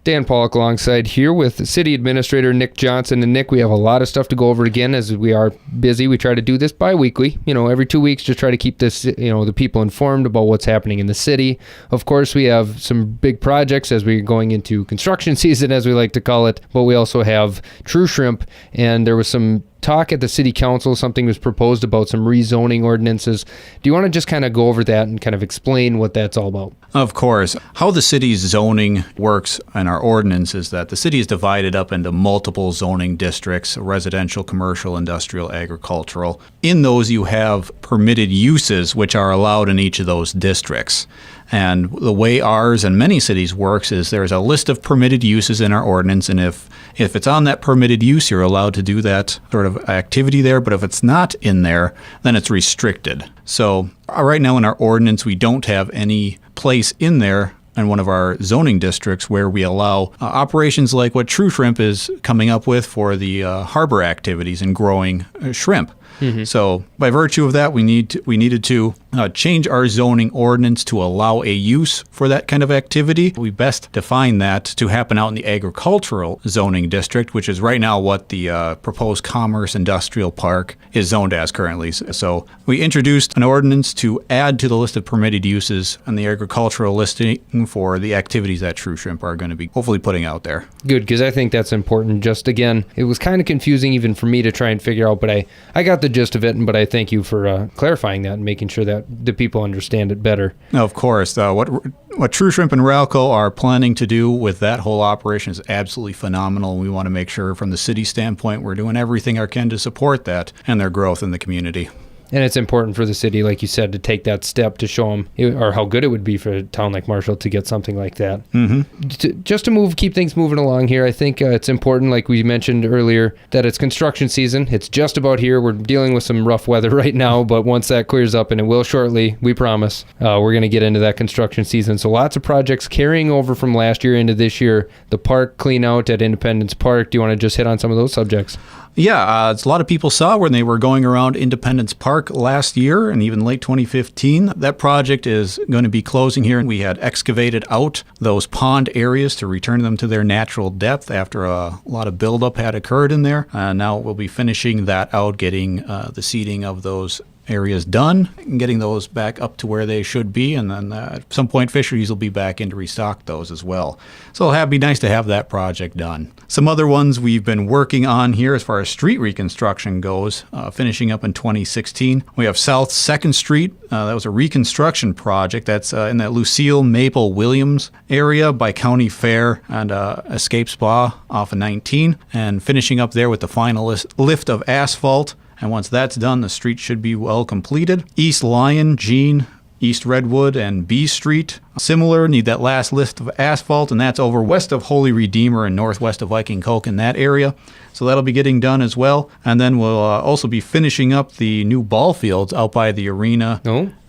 Dan Pollock alongside here with City Administrator Nick Johnson. And Nick, we have a lot of stuff to go over again as we are busy. We try to do this bi-weekly, every 2 weeks, just try to keep this, the people informed about what's happening in the city. Of course, we have some big projects as we're going into construction season, as we like to call it, but we also have True Shrimp, and there was some talk at the city council. Something was proposed about some rezoning ordinances. Do you want to just kind of go over that and kind of explain what that's all about? Of course. How the city's zoning works and our ordinance is that the city is divided up into multiple zoning districts: residential, commercial, industrial, agricultural. In those, you have permitted uses which are allowed in each of those districts. And the way ours and many cities works is there's a list of permitted uses in our ordinance, and if it's on that permitted use, you're allowed to do that sort of activity there, but if it's not in there, then it's restricted. So right now in our ordinance, we don't have any place in there in one of our zoning districts where we allow operations like what True Shrimp is coming up with for the harbor activities and growing shrimp. Mm-hmm. So by virtue of that, we needed to change our zoning ordinance to allow a use for that kind of activity. We best define that to happen out in the agricultural zoning district, which is right now what the proposed Commerce Industrial Park is zoned as currently. So we introduced an ordinance to add to the list of permitted uses on the agricultural listing for the activities that True Shrimp are going to be hopefully putting out there. Good, because I think that's important. Just again, it was kind of confusing even for me to try and figure out, but I got the gist of it, but I thank you for clarifying that and making sure that the people understand it better. Of course. What True Shrimp and Ralco are planning to do with that whole operation is absolutely phenomenal. We want to make sure from the city standpoint we're doing everything our can to support that and their growth in the community. And it's important for the city, like you said, to take that step to show them, or how good it would be for a town like Marshall to get something like that. Mm-hmm. Just to keep things moving along here, I think it's important, like we mentioned earlier, that it's construction season. It's just about here. We're dealing with some rough weather right now, but once that clears up, and it will shortly, we promise, we're going to get into that construction season. So lots of projects carrying over from last year into this year. The park clean out at Independence Park. Do you want to just hit on some of those subjects? Yeah, it's a lot of people saw when they were going around Independence Park last year and even late 2015. That project is going to be closing here. We had excavated out those pond areas to return them to their natural depth after a lot of buildup had occurred in there. Now we'll be finishing that out, getting the seeding of those areas done and getting those back up to where they should be, and then at some point fisheries will be back in to restock those as well. So it'll be nice to have that project done. Some other ones we've been working on here as far as street reconstruction goes, finishing up in 2016. We have South 2nd Street. That was a reconstruction project that's in that Lucille Maple Williams area by County Fair and Escape Spa off of 19, and finishing up there with the final lift of asphalt. And once that's done, the street should be well completed. East Lyon, Jean, East Redwood, and B Street. Similar, need that last lift of asphalt, and that's over west of Holy Redeemer and northwest of Viking Coke in that area. So that'll be getting done as well. And then we'll also be finishing up the new ball fields out by the arena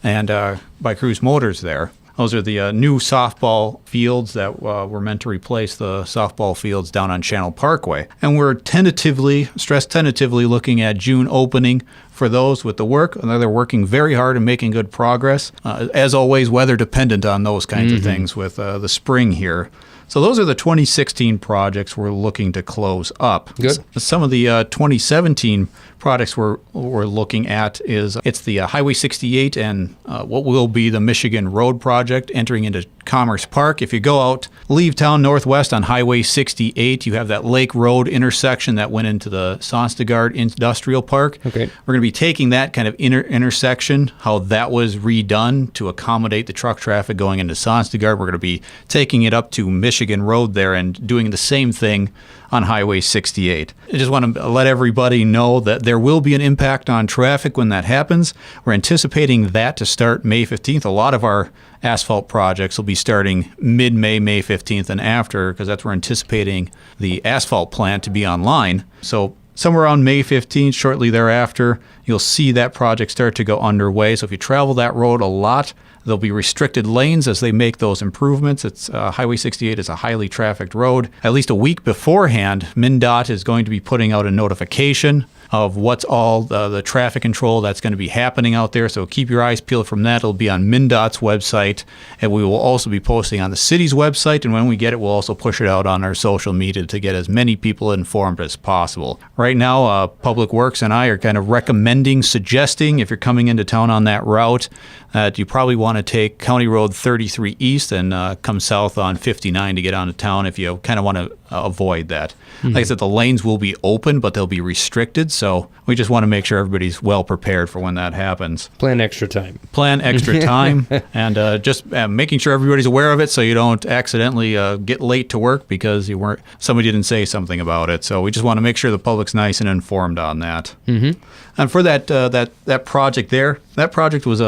and by Cruise Motors there. Those are the new softball fields that were meant to replace the softball fields down on Channel Parkway. And we're tentatively looking at June opening for those with the work. And they're working very hard and making good progress. As always, weather dependent on those kinds of things with the spring here. So those are the 2016 projects we're looking to close up. Good. Some of the 2017 projects we're looking at is it's the Highway 68 and what will be the Michigan Road project entering into Commerce Park. If you go out, leave town northwest on Highway 68, you have that Lake Road intersection that went into the Sonstegard Industrial Park. Okay. We're going to be taking that kind of intersection, how that was redone to accommodate the truck traffic going into Sonstegard. We're going to be taking it up to Michigan Road there and doing the same thing on Highway 68. I just want to let everybody know that there will be an impact on traffic when that happens. We're anticipating that to start May 15th. A lot of our asphalt projects will be starting mid-May, May 15th and after, because that's we're anticipating the asphalt plant to be online. So somewhere around May 15th, shortly thereafter, you'll see that project start to go underway. So if you travel that road a lot, there'll be restricted lanes as they make those improvements. It's Highway 68 is a highly trafficked road. At least a week beforehand, MnDOT is going to be putting out a notification of what's all the traffic control that's going to be happening out there. So keep your eyes peeled from that. It'll be on MnDOT's website, and we will also be posting on the city's website. And when we get it, we'll also push it out on our social media to get as many people informed as possible. Right now, Public Works and I are kind of recommending, suggesting, if you're coming into town on that route, that you probably want to take County Road 33 East and come south on 59 to get onto town if you kind of want to avoid that. Like I said, the lanes will be open, but they'll be restricted, so we just want to make sure everybody's well prepared for when that happens. Plan extra time. Plan extra time, and just making sure everybody's aware of it so you don't accidentally get late to work because somebody didn't say something about it. So we just want to make sure the public's nice and informed on that. Mm-hmm. And for that project there, that project was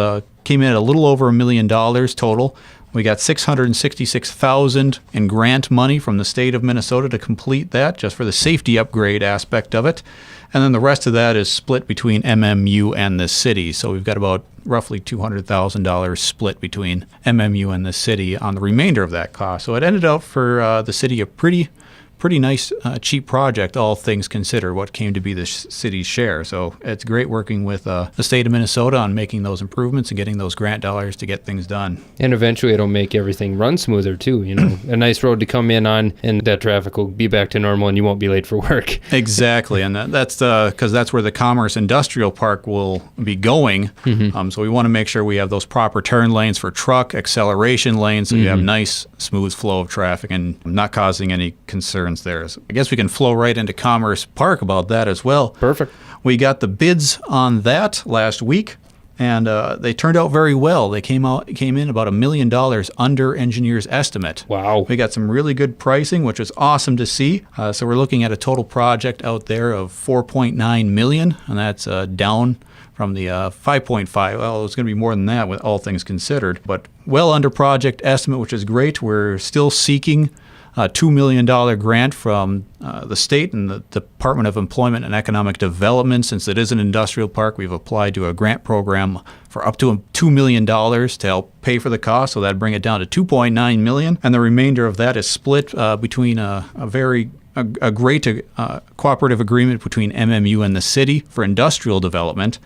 came in at a little over $1 million total. We got $666,000 in grant money from the state of Minnesota to complete that, just for the safety upgrade aspect of it. And then the rest of that is split between MMU and the city. So we've got about roughly $200,000 split between MMU and the city on the remainder of that cost. So it ended up for the city a pretty nice, cheap project, all things considered, what came to be the city's share. So it's great working with the state of Minnesota on making those improvements and getting those grant dollars to get things done. And eventually it'll make everything run smoother too. A nice road to come in on, and that traffic will be back to normal and you won't be late for work. Exactly, and that's because that's where the Commerce Industrial Park will be going. Mm-hmm. So we want to make sure we have those proper turn lanes for truck, acceleration lanes, so you have nice, smooth flow of traffic and not causing any concern there. So I guess we can flow right into Commerce Park about that as well. Perfect. We got the bids on that last week, and they turned out very well. They came in about $1 million under engineer's estimate. Wow. We got some really good pricing, which is awesome to see. So we're looking at a total project out there of $4.9 million, and that's down from the 5.5. Well, it's going to be more than that with all things considered, but well under project estimate, which is great. We're still seeking a $2 million grant from the state and the Department of Employment and Economic Development. Since it is an industrial park, we've applied to a grant program for up to $2 million to help pay for the cost, so that'd bring it down to $2.9 million, and the remainder of that is split between a great cooperative agreement between MMU and the city for industrial development.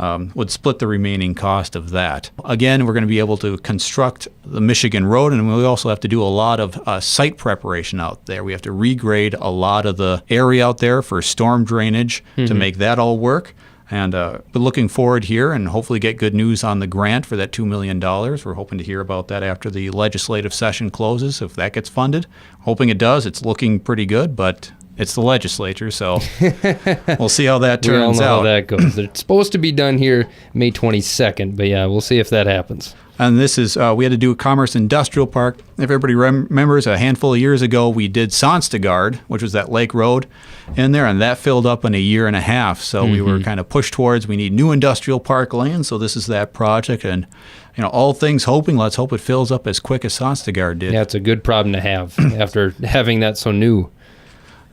Would split the remaining cost of that. Again, we're going to be able to construct the Michigan Road, and we also have to do a lot of site preparation out there. We have to regrade a lot of the area out there for storm drainage to make that all work. And we're looking forward here and hopefully get good news on the grant for that $2 million. We're hoping to hear about that after the legislative session closes, if that gets funded. Hoping it does. It's looking pretty good, but it's the legislature, so we'll see how that turns out. We all know how that goes. It's supposed to be done here May 22nd, but yeah, we'll see if that happens. And this is, we had to do a Commerce Industrial Park. If everybody remembers, a handful of years ago, we did Sonstegard, which was that Lake Road in there, and that filled up in a year and a half. So we were kind of pushed towards, we need new industrial park land, so this is that project. And all things hoping, let's hope it fills up as quick as Sonstegard did. Yeah, it's a good problem to have after having that so new.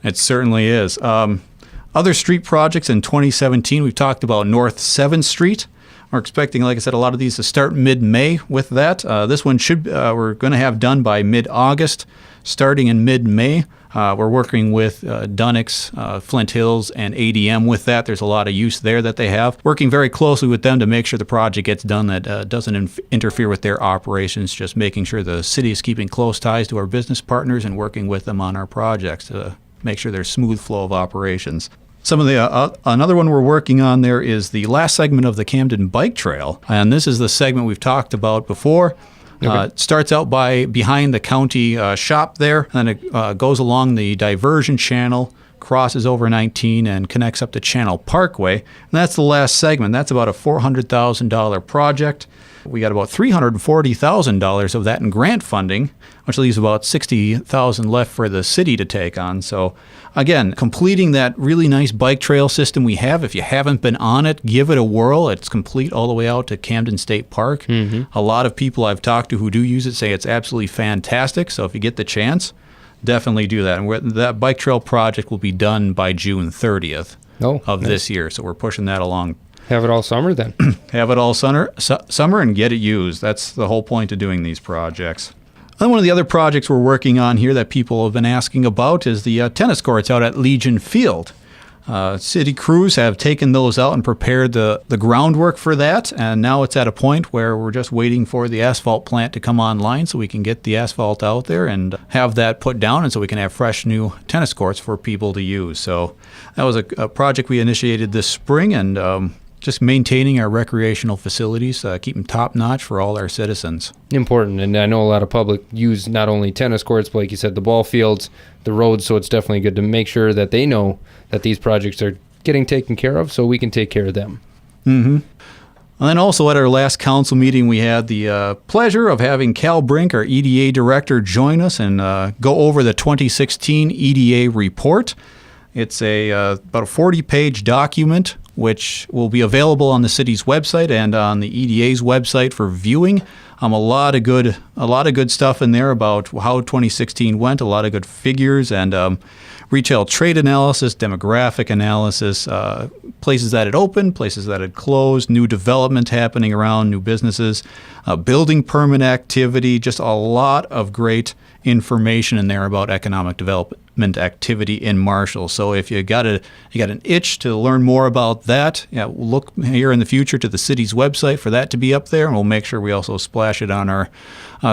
It certainly is. Other street projects in 2017, we've talked about North 7th Street. We're expecting, like I said, a lot of these to start mid-May with that. This one we're going to have done by mid-August, starting in mid-May. We're working with Dunix, Flint Hills, and ADM with that. There's a lot of use there that they have. Working very closely with them to make sure the project gets done that doesn't interfere with their operations, just making sure the city is keeping close ties to our business partners and working with them on our projects to make sure there's smooth flow of operations. Some of the another one we're working on there is the last segment of the Camden Bike Trail, and this is the segment we've talked about before. Okay. It starts out behind the county shop there, and it goes along the diversion channel, crosses over 19, and connects up to Channel Parkway. And that's the last segment. That's about a $400,000 project. We got about $340,000 of that in grant funding, which leaves about $60,000 left for the city to take on. So again, completing that really nice bike trail system we have. If you haven't been on it, give it a whirl. It's complete all the way out to Camden State Park. A lot of people I've talked to who do use it say it's absolutely fantastic. So if you get the chance, definitely do that. And that bike trail project will be done by June 30th of this year. So we're pushing that along. Have it all summer then. Have it all summer and get it used. That's the whole point of doing these projects. And one of the other projects we're working on here that people have been asking about is the tennis courts out at Legion Field. City crews have taken those out and prepared the groundwork for that, and now it's at a point where we're just waiting for the asphalt plant to come online so we can get the asphalt out there and have that put down, and so we can have fresh new tennis courts for people to use. So that was a project we initiated this spring, and just maintaining our recreational facilities, keep them top-notch for all our citizens. Important, and I know a lot of public use not only tennis courts, but like you said, the ball fields, the roads, so it's definitely good to make sure that they know that these projects are getting taken care of so we can take care of them. Mm-hmm. And then also at our last council meeting, we had the pleasure of having Cal Brink, our EDA director, join us and go over the 2016 EDA report. It's about a 40-page document which will be available on the city's website and on the EDA's website for viewing. A lot of good stuff in there about how 2016 went. A lot of good figures and retail trade analysis, demographic analysis, places that had opened, places that had closed, new development happening around, new businesses, building permit activity. Just a lot of great information in there about economic development activity in Marshall. So if you got an itch to learn more about that, look here in the future to the city's website for that to be up there, and we'll make sure we also splash it on our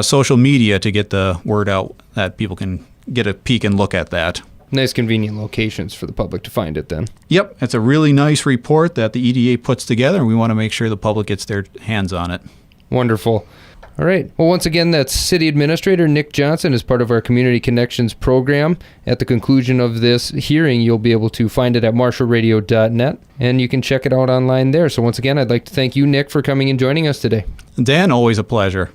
social media to get the word out that people can get a peek and look at that. Nice convenient locations for the public to find it then. Yep, it's a really nice report that the EDA puts together, and we want to make sure the public gets their hands on it. Wonderful. All right. Well, once again, that's City Administrator Nick Johnson as part of our Community Connections program. At the conclusion of this hearing, you'll be able to find it at marshallradio.net, and you can check it out online there. So once again, I'd like to thank you, Nick, for coming and joining us today. Dan, always a pleasure.